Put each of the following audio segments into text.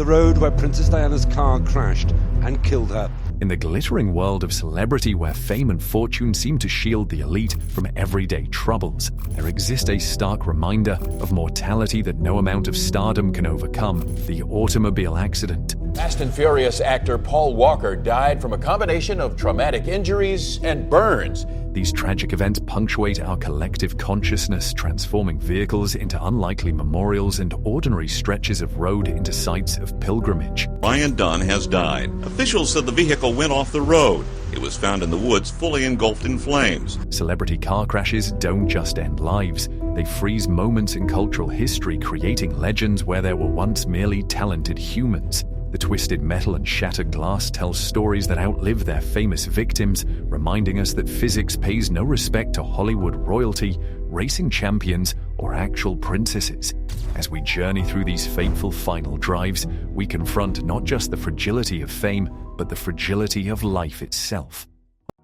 the road where Princess Diana's car crashed and killed her. In the glittering world of celebrity where fame and fortune seem to shield the elite from everyday troubles, there exists a stark reminder of mortality that no amount of stardom can overcome: the automobile accident. Fast and Furious actor Paul Walker died from a combination of traumatic injuries and burns. These tragic events punctuate our collective consciousness, transforming vehicles into unlikely memorials and ordinary stretches of road into sites of pilgrimage. Ryan Dunn has died. Officials said the vehicle went off the road. It was found in the woods fully engulfed in flames. Celebrity car crashes don't just end lives. They freeze moments in cultural history, creating legends where there were once merely talented humans. The twisted metal and shattered glass tell stories that outlive their famous victims, reminding us that physics pays no respect to Hollywood royalty, racing champions, or actual princesses. As we journey through these fateful final drives, we confront not just the fragility of fame, but the fragility of life itself.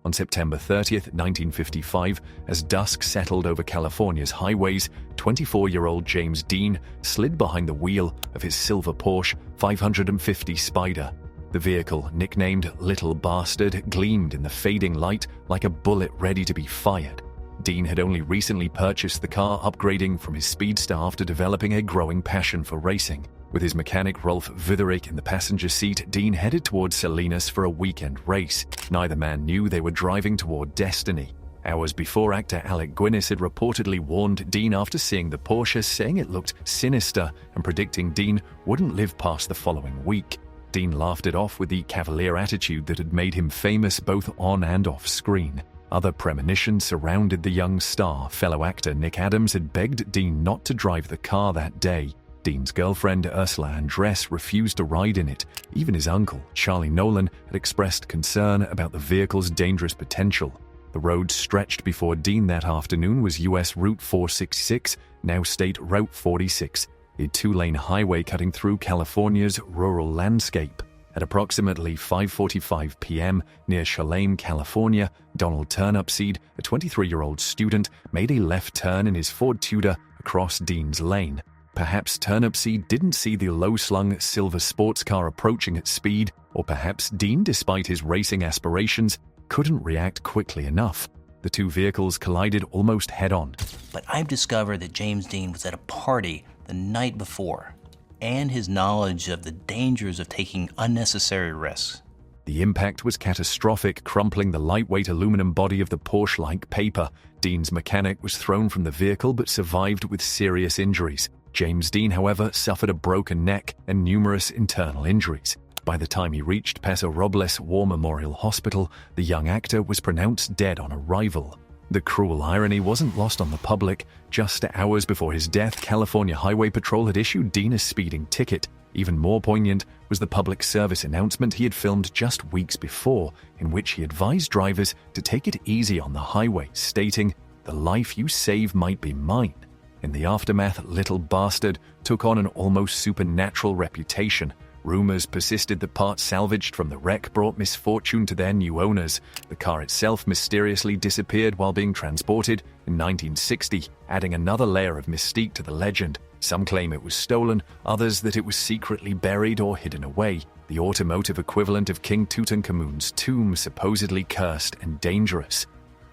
On September 30th, 1955, as dusk settled over California's highways, 24-year-old James Dean slid behind the wheel of his silver Porsche 550 Spider. The vehicle, nicknamed Little Bastard, gleamed in the fading light like a bullet ready to be fired. Dean had only recently purchased the car, upgrading from his Speedster after developing a growing passion for racing. With his mechanic Rolf Wütherich in the passenger seat, Dean headed towards Salinas for a weekend race. Neither man knew they were driving toward destiny. Hours before, actor Alec Guinness had reportedly warned Dean after seeing the Porsche, saying it looked sinister and predicting Dean wouldn't live past the following week. Dean laughed it off with the cavalier attitude that had made him famous both on and off screen. Other premonitions surrounded the young star. Fellow actor Nick Adams had begged Dean not to drive the car that day. Dean's girlfriend, Ursula Andress, refused to ride in it. Even his uncle, Charlie Nolan, had expressed concern about the vehicle's dangerous potential. The road stretched before Dean that afternoon was US Route 466, now State Route 46, a two-lane highway cutting through California's rural landscape. At approximately 5:45 p.m. near Chalem, California, Donald Turnipseed, a 23-year-old student, made a left turn in his Ford Tudor across Dean's lane. Perhaps Turnipseed didn't see the low-slung silver sports car approaching at speed, or perhaps Dean, despite his racing aspirations, couldn't react quickly enough. The two vehicles collided almost head-on. But I've discovered that James Dean was at a party the night before, and his knowledge of the dangers of taking unnecessary risks. The impact was catastrophic, crumpling the lightweight aluminum body of the Porsche like paper. Dean's mechanic was thrown from the vehicle but survived with serious injuries. James Dean, however, suffered a broken neck and numerous internal injuries. By the time he reached Paso Robles War Memorial Hospital, the young actor was pronounced dead on arrival. The cruel irony wasn't lost on the public. Just hours before his death, California Highway Patrol had issued Dean a speeding ticket. Even more poignant was the public service announcement he had filmed just weeks before, in which he advised drivers to take it easy on the highway, stating, "The life you save might be mine." In the aftermath, Little Bastard took on an almost supernatural reputation. Rumors persisted that parts salvaged from the wreck brought misfortune to their new owners. The car itself mysteriously disappeared while being transported in 1960, adding another layer of mystique to the legend. Some claim it was stolen, others that it was secretly buried or hidden away. The automotive equivalent of King Tutankhamun's tomb, supposedly cursed and dangerous.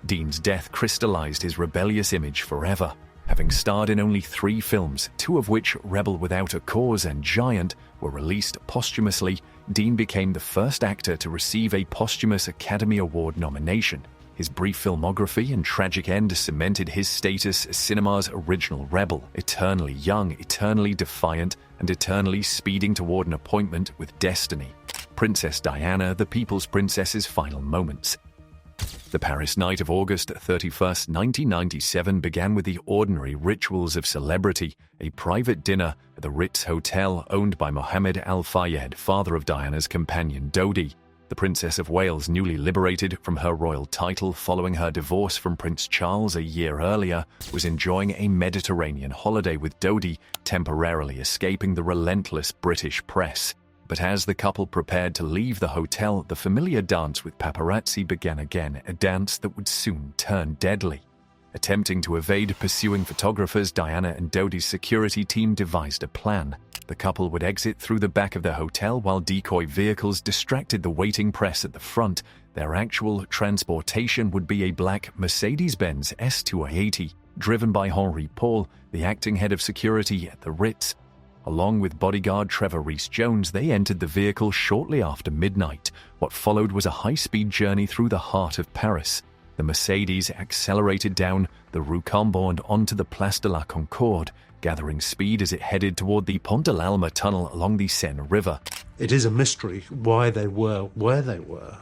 Dean's death crystallized his rebellious image forever. Having starred in only 3 films, 2 of which, Rebel Without a Cause and Giant, were released posthumously, Dean became the first actor to receive a posthumous Academy Award nomination. His brief filmography and tragic end cemented his status as cinema's original rebel, eternally young, eternally defiant, and eternally speeding toward an appointment with destiny. Princess Diana, the People's Princess's final moments. The Paris night of August 31st, 1997 began with the ordinary rituals of celebrity, a private dinner at the Ritz Hotel owned by Mohammed Al Fayed, father of Diana's companion Dodi. The Princess of Wales, newly liberated from her royal title following her divorce from Prince Charles a year earlier, was enjoying a Mediterranean holiday with Dodi, temporarily escaping the relentless British press. But as the couple prepared to leave the hotel, the familiar dance with paparazzi began again, a dance that would soon turn deadly. Attempting to evade pursuing photographers, Diana and Dodi's security team devised a plan. The couple would exit through the back of the hotel while decoy vehicles distracted the waiting press at the front. Their actual transportation would be a black Mercedes-Benz S280, driven by Henry Paul, the acting head of security at the Ritz. Along with bodyguard Trevor Rees-Jones, they entered the vehicle shortly after midnight. What followed was a high-speed journey through the heart of Paris. The Mercedes accelerated down the Rue Cambon and onto the Place de la Concorde, gathering speed as it headed toward the Pont de l'Alma tunnel along the Seine River. It is a mystery why they were where they were,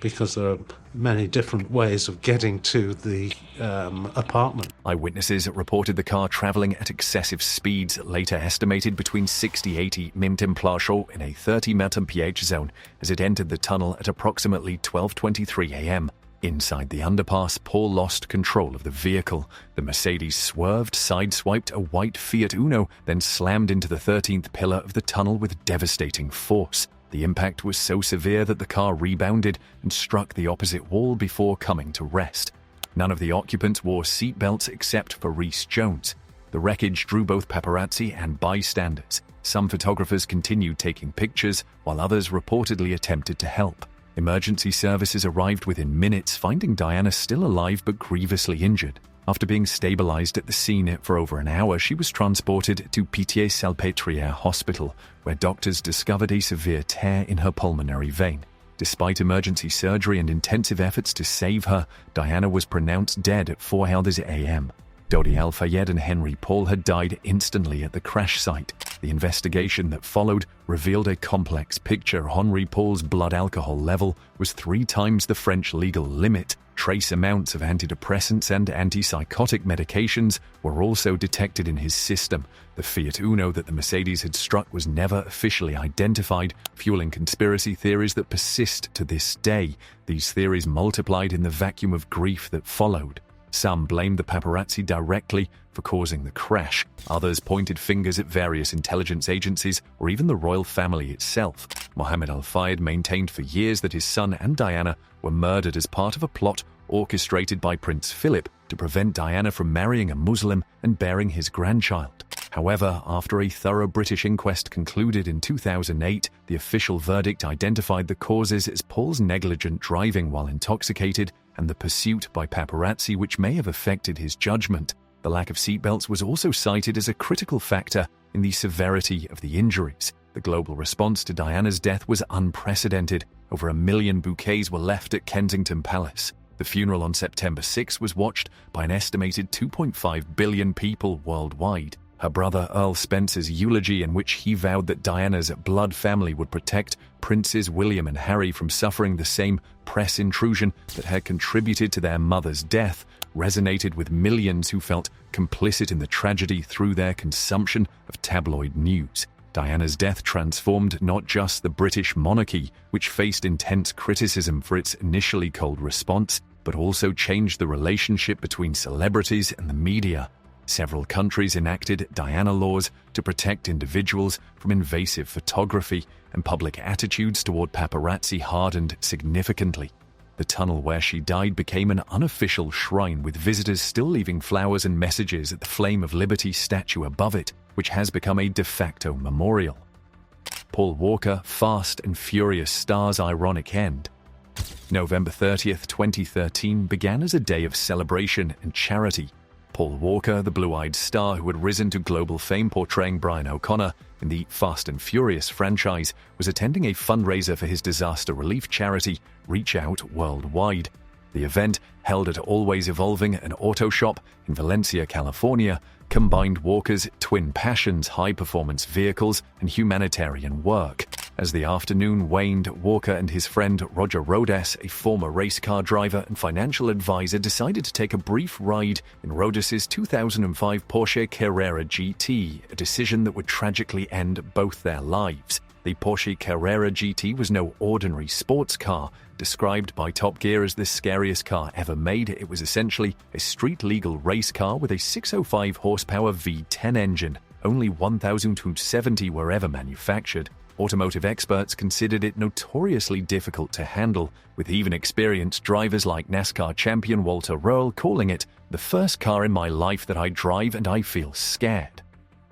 because there are many different ways of getting to the apartment. Eyewitnesses reported the car travelling at excessive speeds, later estimated between 60-80 mph in a 30 mph zone as it entered the tunnel at approximately 12:23 a.m. Inside the underpass, Paul lost control of the vehicle. The Mercedes swerved, sideswiped a white Fiat Uno, then slammed into the 13th pillar of the tunnel with devastating force. The impact was so severe that the car rebounded and struck the opposite wall before coming to rest. None of the occupants wore seatbelts except for Rees-Jones. The wreckage drew both paparazzi and bystanders. Some photographers continued taking pictures, while others reportedly attempted to help. Emergency services arrived within minutes, finding Diana still alive but grievously injured. After being stabilized at the scene for over an hour, she was transported to Pitié-Salpêtrière Hospital, where doctors discovered a severe tear in her pulmonary vein. Despite emergency surgery and intensive efforts to save her, Diana was pronounced dead at 4 a.m. Dodi Al-Fayed and Henry Paul had died instantly at the crash site. The investigation that followed revealed a complex picture. Henry Paul's blood alcohol level was 3 times the French legal limit. Trace amounts of antidepressants and antipsychotic medications were also detected in his system. The Fiat Uno that the Mercedes had struck was never officially identified, fueling conspiracy theories that persist to this day. These theories multiplied in the vacuum of grief that followed. Some blamed the paparazzi directly for causing the crash. Others pointed fingers at various intelligence agencies or even the royal family itself. Mohammed Al-Fayed maintained for years that his son and Diana were murdered as part of a plot orchestrated by Prince Philip to prevent Diana from marrying a Muslim and bearing his grandchild. However, after a thorough British inquest concluded in 2008, the official verdict identified the causes as Paul's negligent driving while intoxicated and the pursuit by paparazzi, which may have affected his judgment. The lack of seatbelts was also cited as a critical factor in the severity of the injuries. The global response to Diana's death was unprecedented. Over 1 million bouquets were left at Kensington Palace. The funeral on September 6 was watched by an estimated 2.5 billion people worldwide. Her brother Earl Spencer's eulogy, in which he vowed that Diana's blood family would protect Princes William and Harry from suffering the same press intrusion that had contributed to their mother's death, resonated with millions who felt complicit in the tragedy through their consumption of tabloid news. Diana's death transformed not just the British monarchy, which faced intense criticism for its initially cold response, but also changed the relationship between celebrities and the media. Several countries enacted Diana laws to protect individuals from invasive photography, and public attitudes toward paparazzi hardened significantly. The tunnel where she died became an unofficial shrine, with visitors still leaving flowers and messages at the Flame of Liberty statue above it, which has become a de facto memorial. Paul Walker, Fast and Furious star's ironic end. November 30th, 2013 began as a day of celebration and charity. Paul Walker, the blue-eyed star who had risen to global fame portraying Brian O'Connor in the Fast and Furious franchise, was attending a fundraiser for his disaster relief charity, Reach Out Worldwide. The event, held at Always Evolving, an auto shop in Valencia, California, combined Walker's twin passions, high-performance vehicles and humanitarian work. As the afternoon waned, Walker and his friend Roger Rodas, a former race car driver and financial advisor, decided to take a brief ride in Rodas's 2005 Porsche Carrera GT, a decision that would tragically end both their lives. The Porsche Carrera GT was no ordinary sports car. Described by Top Gear as the scariest car ever made, it was essentially a street-legal race car with a 605 horsepower V10 engine. Only 1,270 were ever manufactured. Automotive experts considered it notoriously difficult to handle, with even experienced drivers like NASCAR champion Walter Röhrl calling it, "The first car in my life that I drive and I feel scared."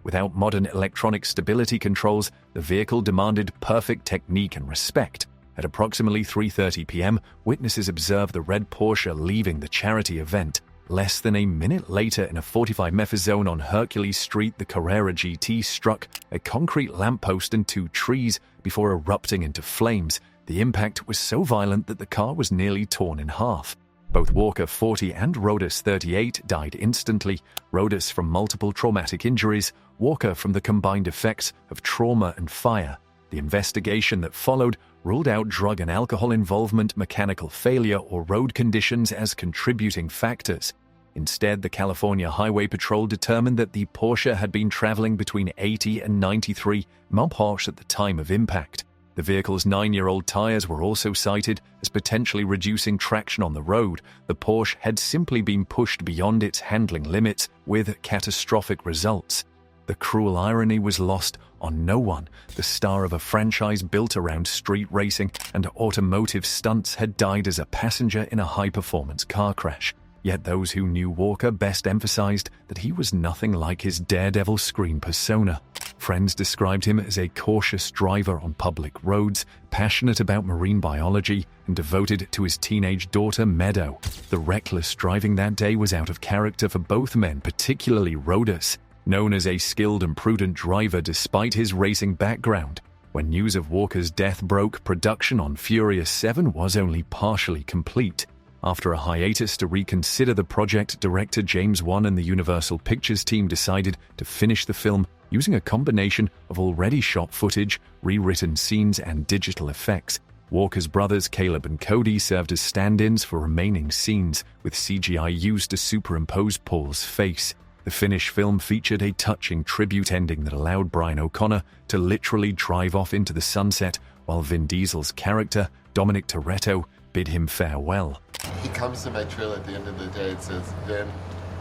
Without modern electronic stability controls, the vehicle demanded perfect technique and respect. At approximately 3:30 p.m., witnesses observed the red Porsche leaving the charity event. Less than a minute later, in a 45-meter zone on Hercules Street, the Carrera GT struck a concrete lamppost and 2 trees before erupting into flames. The impact was so violent that the car was nearly torn in half. Both Walker, 40, and Rodas, 38, died instantly. Rodas from multiple traumatic injuries, Walker from the combined effects of trauma and fire. The investigation that followed ruled out drug and alcohol involvement, mechanical failure, or road conditions as contributing factors. Instead, the California Highway Patrol determined that the Porsche had been traveling between 80 and 93 mph at the time of impact. The vehicle's 9-year-old tires were also cited as potentially reducing traction on the road. The Porsche had simply been pushed beyond its handling limits, with catastrophic results. The cruel irony was lost on no one. The star of a franchise built around street racing and automotive stunts had died as a passenger in a high-performance car crash. Yet those who knew Walker best emphasized that he was nothing like his daredevil screen persona. Friends described him as a cautious driver on public roads, passionate about marine biology, and devoted to his teenage daughter, Meadow. The reckless driving that day was out of character for both men, particularly Rodas, known as a skilled and prudent driver despite his racing background. When news of Walker's death broke, production on Furious 7 was only partially complete. After a hiatus to reconsider the project, director James Wan and the Universal Pictures team decided to finish the film using a combination of already shot footage, rewritten scenes, and digital effects. Walker's brothers Caleb and Cody served as stand-ins for remaining scenes, with CGI used to superimpose Paul's face. The finished film featured a touching tribute ending that allowed Brian O'Connor to literally drive off into the sunset, while Vin Diesel's character, Dominic Toretto, bid him farewell. He comes to my trailer at the end of the day and says, "Vin,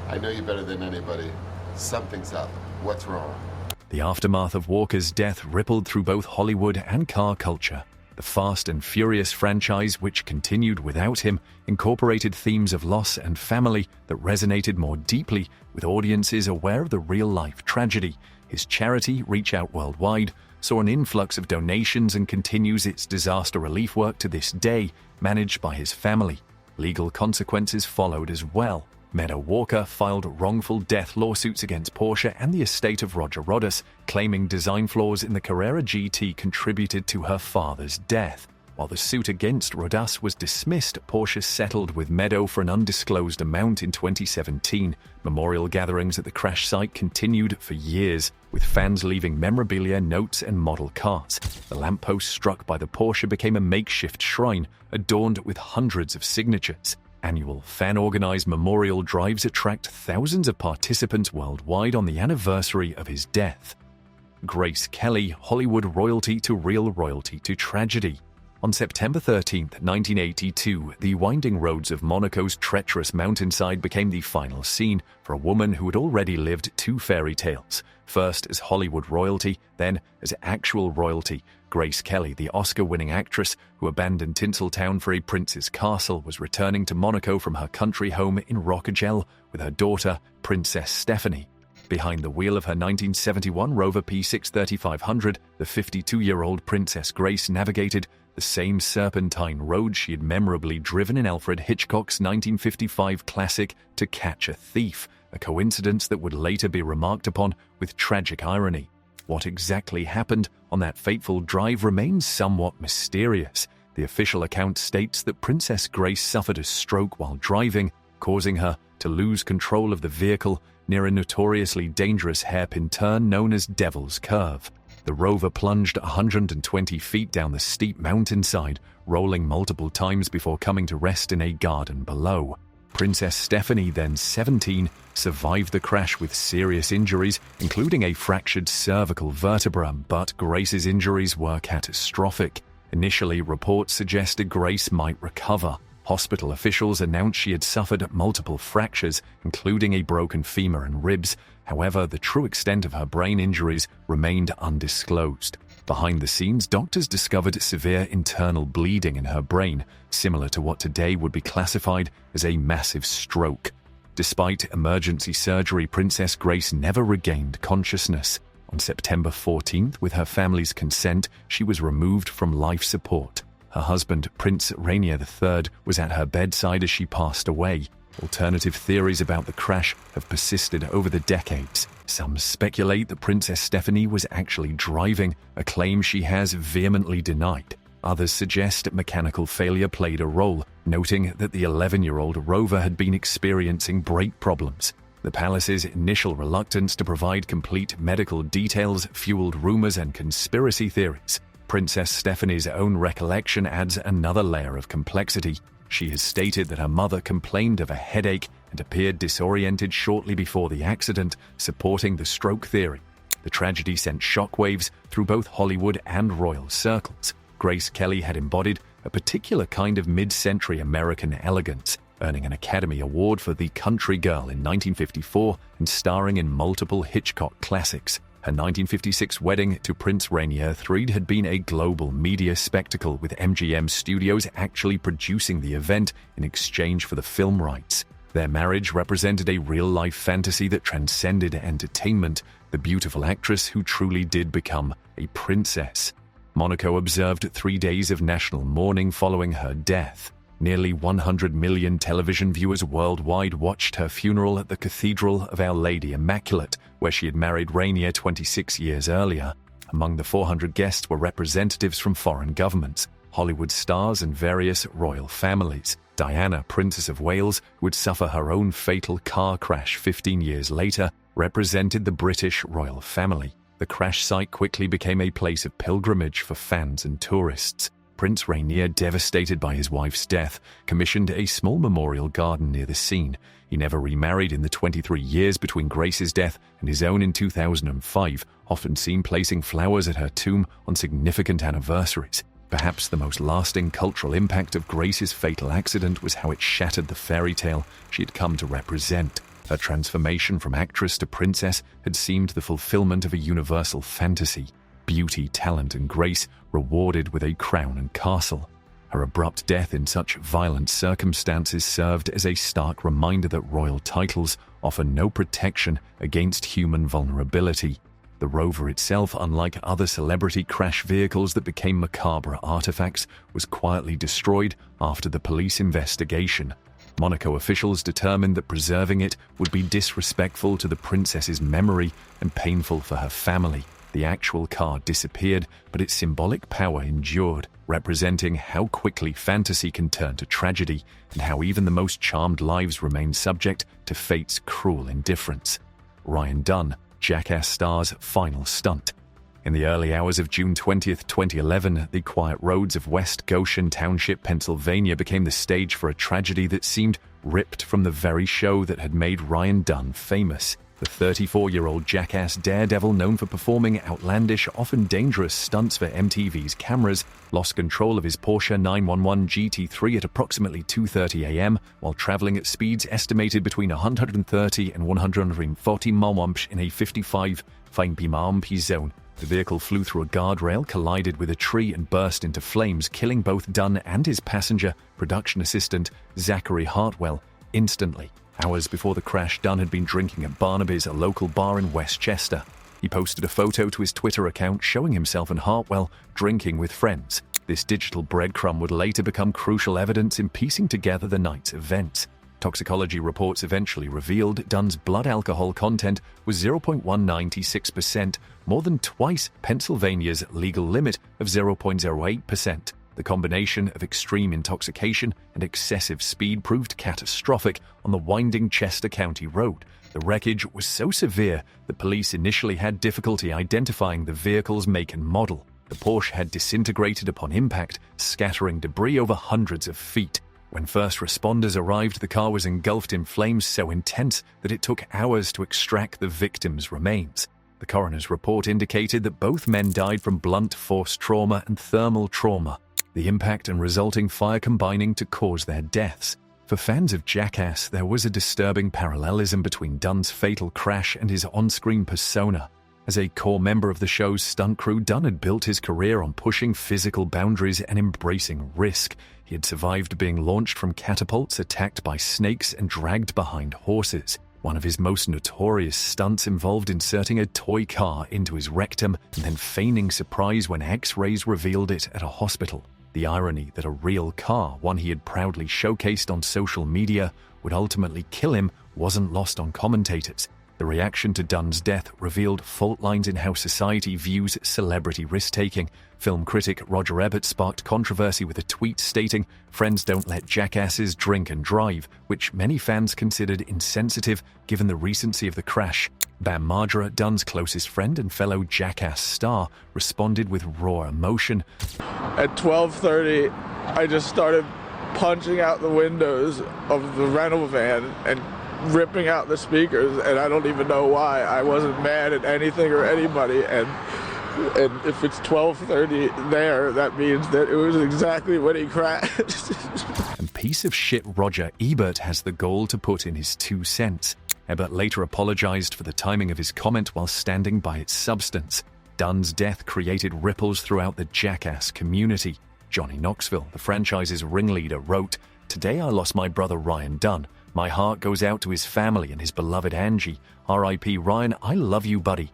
I know you better than anybody. Something's up. What's wrong?" The aftermath of Walker's death rippled through both Hollywood and car culture. The Fast and Furious franchise, which continued without him, incorporated themes of loss and family that resonated more deeply with audiences aware of the real-life tragedy. His charity, Reach Out Worldwide, saw an influx of donations and continues its disaster relief work to this day, managed by his family. Legal consequences followed as well. Meadow Walker filed wrongful death lawsuits against Porsche and the estate of Roger Rodas, claiming design flaws in the Carrera GT contributed to her father's death. While the suit against Rodas was dismissed, Porsche settled with Meadow for an undisclosed amount in 2017. Memorial gatherings at the crash site continued for years, with fans leaving memorabilia, notes, and model cars. The lamppost struck by the Porsche became a makeshift shrine, adorned with hundreds of signatures. Annual fan-organized memorial drives attract thousands of participants worldwide on the anniversary of his death. Grace Kelly, Hollywood royalty to real royalty to tragedy. On September 13, 1982, the winding roads of Monaco's treacherous mountainside became the final scene for a woman who had already lived 2 fairy tales, first as Hollywood royalty, then as actual royalty. Grace Kelly, the Oscar-winning actress who abandoned Tinseltown for a prince's castle, was returning to Monaco from her country home in Rockagel with her daughter, Princess Stephanie. Behind the wheel of her 1971 Rover P6 3500, the 52-year-old Princess Grace navigated the same serpentine road she had memorably driven in Alfred Hitchcock's 1955 classic To Catch a Thief, a coincidence that would later be remarked upon with tragic irony. What exactly happened on that fateful drive remains somewhat mysterious. The official account states that Princess Grace suffered a stroke while driving, causing her to lose control of the vehicle near a notoriously dangerous hairpin turn known as Devil's Curve. The Rover plunged 120 feet down the steep mountainside, rolling multiple times before coming to rest in a garden below. Princess Stephanie, then 17, survived the crash with serious injuries, including a fractured cervical vertebra, but Grace's injuries were catastrophic. Initially, reports suggested Grace might recover. Hospital officials announced she had suffered multiple fractures, including a broken femur and ribs. However, the true extent of her brain injuries remained undisclosed. Behind the scenes, doctors discovered severe internal bleeding in her brain, similar to what today would be classified as a massive stroke. Despite emergency surgery, Princess Grace never regained consciousness. On September 14th, with her family's consent, she was removed from life support. Her husband, Prince Rainier III, was at her bedside as she passed away. Alternative theories about the crash have persisted over the decades. Some speculate that Princess Stephanie was actually driving, a claim she has vehemently denied. Others suggest mechanical failure played a role, noting that the 11-year-old rover had been experiencing brake problems. The palace's initial reluctance to provide complete medical details fueled rumors and conspiracy theories. Princess Stephanie's own recollection adds another layer of complexity. She has stated that her mother complained of a headache and appeared disoriented shortly before the accident, supporting the stroke theory. The tragedy sent shockwaves through both Hollywood and royal circles. Grace Kelly had embodied a particular kind of mid-century American elegance, earning an Academy Award for The Country Girl in 1954 and starring in multiple Hitchcock classics. Her 1956 wedding to Prince Rainier III had been a global media spectacle, with MGM Studios actually producing the event in exchange for the film rights. Their marriage represented a real-life fantasy that transcended entertainment, the beautiful actress who truly did become a princess. Monaco observed 3 days of national mourning following her death. Nearly 100 million television viewers worldwide watched her funeral at the Cathedral of Our Lady Immaculate, where she had married Rainier 26 years earlier. Among the 400 guests were representatives from foreign governments, Hollywood stars, and various royal families. Diana, Princess of Wales, who would suffer her own fatal car crash 15 years later, represented the British royal family. The crash site quickly became a place of pilgrimage for fans and tourists. Prince Rainier, devastated by his wife's death, commissioned a small memorial garden near the scene. He never remarried in the 23 years between Grace's death and his own in 2005, often seen placing flowers at her tomb on significant anniversaries. Perhaps the most lasting cultural impact of Grace's fatal accident was how it shattered the fairy tale she had come to represent. Her transformation from actress to princess had seemed the fulfillment of a universal fantasy. Beauty, talent, and grace rewarded with a crown and castle. Her abrupt death in such violent circumstances served as a stark reminder that royal titles offer no protection against human vulnerability. The rover itself, unlike other celebrity crash vehicles that became macabre artifacts, was quietly destroyed after the police investigation. Monaco officials determined that preserving it would be disrespectful to the princess's memory and painful for her family. The actual car disappeared, but its symbolic power endured, representing how quickly fantasy can turn to tragedy and how even the most charmed lives remain subject to fate's cruel indifference. Ryan Dunn, Jackass star's final stunt. In the early hours of June 20th, 2011, the quiet roads of West Goshen Township, Pennsylvania became the stage for a tragedy that seemed ripped from the very show that had made Ryan Dunn famous. The 34-year-old jackass daredevil, known for performing outlandish, often dangerous stunts for MTV's cameras, lost control of his Porsche 911 GT3 at approximately 2:30 a.m. while traveling at speeds estimated between 130 and 140 mph in a 55 mph zone. The vehicle flew through a guardrail, collided with a tree, and burst into flames, killing both Dunn and his passenger, production assistant Zachary Hartwell, instantly. Hours before the crash, Dunn had been drinking at Barnaby's, a local bar in Westchester. He posted a photo to his Twitter account showing himself and Hartwell drinking with friends. This digital breadcrumb would later become crucial evidence in piecing together the night's events. Toxicology reports eventually revealed Dunn's blood alcohol content was 0.196%, more than twice Pennsylvania's legal limit of 0.08%. The combination of extreme intoxication and excessive speed proved catastrophic on the winding Chester County Road. The wreckage was so severe that police initially had difficulty identifying the vehicle's make and model. The Porsche had disintegrated upon impact, scattering debris over hundreds of feet. When first responders arrived, the car was engulfed in flames so intense that it took hours to extract the victims' remains. The coroner's report indicated that both men died from blunt force trauma and thermal trauma, the impact and resulting fire combining to cause their deaths. For fans of Jackass, there was a disturbing parallelism between Dunn's fatal crash and his on-screen persona. As a core member of the show's stunt crew, Dunn had built his career on pushing physical boundaries and embracing risk. He had survived being launched from catapults, attacked by snakes, and dragged behind horses. One of his most notorious stunts involved inserting a toy car into his rectum and then feigning surprise when X-rays revealed it at a hospital. The irony that a real car, one he had proudly showcased on social media, would ultimately kill him wasn't lost on commentators. The reaction to Dunn's death revealed fault lines in how society views celebrity risk-taking. Film critic Roger Ebert sparked controversy with a tweet stating, "Friends don't let jackasses drink and drive," which many fans considered insensitive given the recency of the crash. Bam Margera, Dunn's closest friend and fellow Jackass star, responded with raw emotion. At 12:30, I just started punching out the windows of the rental van and ripping out the speakers, and I don't even know why. I wasn't mad at anything or anybody, and if it's 12:30 there, that means that it was exactly when he crashed. And piece of shit Roger Ebert has the gall to put in his 2 cents. Ebert later apologized for the timing of his comment while standing by its substance. Dunn's death created ripples throughout the Jackass community. Johnny Knoxville, the franchise's ringleader, wrote, "Today I lost my brother Ryan Dunn. My heart goes out to his family and his beloved Angie. R.I.P. Ryan, I love you, buddy."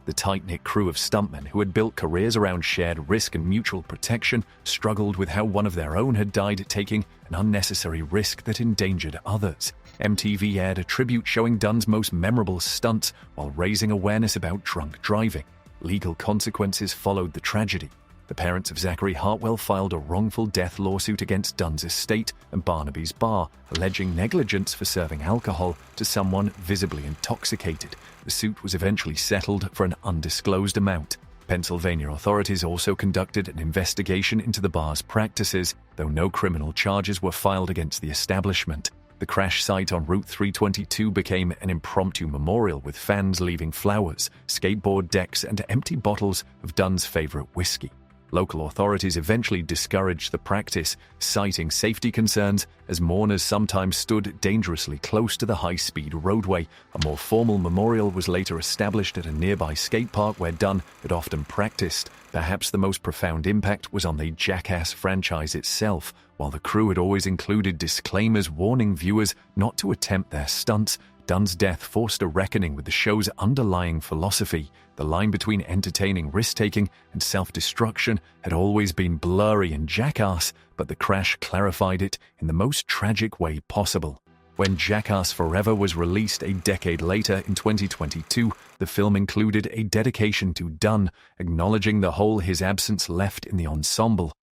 The tight-knit crew of stuntmen who had built careers around shared risk and mutual protection struggled with how one of their own had died taking an unnecessary risk that endangered others. MTV aired a tribute showing Dunn's most memorable stunts while raising awareness about drunk driving. Legal consequences followed the tragedy. The parents of Zachary Hartwell filed a wrongful death lawsuit against Dunn's estate and Barnaby's Bar, alleging negligence for serving alcohol to someone visibly intoxicated. The suit was eventually settled for an undisclosed amount. Pennsylvania authorities also conducted an investigation into the bar's practices, though no criminal charges were filed against the establishment. The crash site on Route 322 became an impromptu memorial with fans leaving flowers, skateboard decks, and empty bottles of Dunn's favorite whiskey. Local authorities eventually discouraged the practice, citing safety concerns as mourners sometimes stood dangerously close to the high-speed roadway. A more formal memorial was later established at a nearby skate park where Dunn had often practiced. Perhaps the most profound impact was on the Jackass franchise itself. While the crew had always included disclaimers warning viewers not to attempt their stunts, Dunn's death forced a reckoning with the show's underlying philosophy. The line between entertaining risk-taking and self-destruction had always been blurry in Jackass, but the crash clarified it in the most tragic way possible. When Jackass Forever was released a decade later in 2022, the film included a dedication to Dunn, acknowledging the hole his absence left in the ensemble.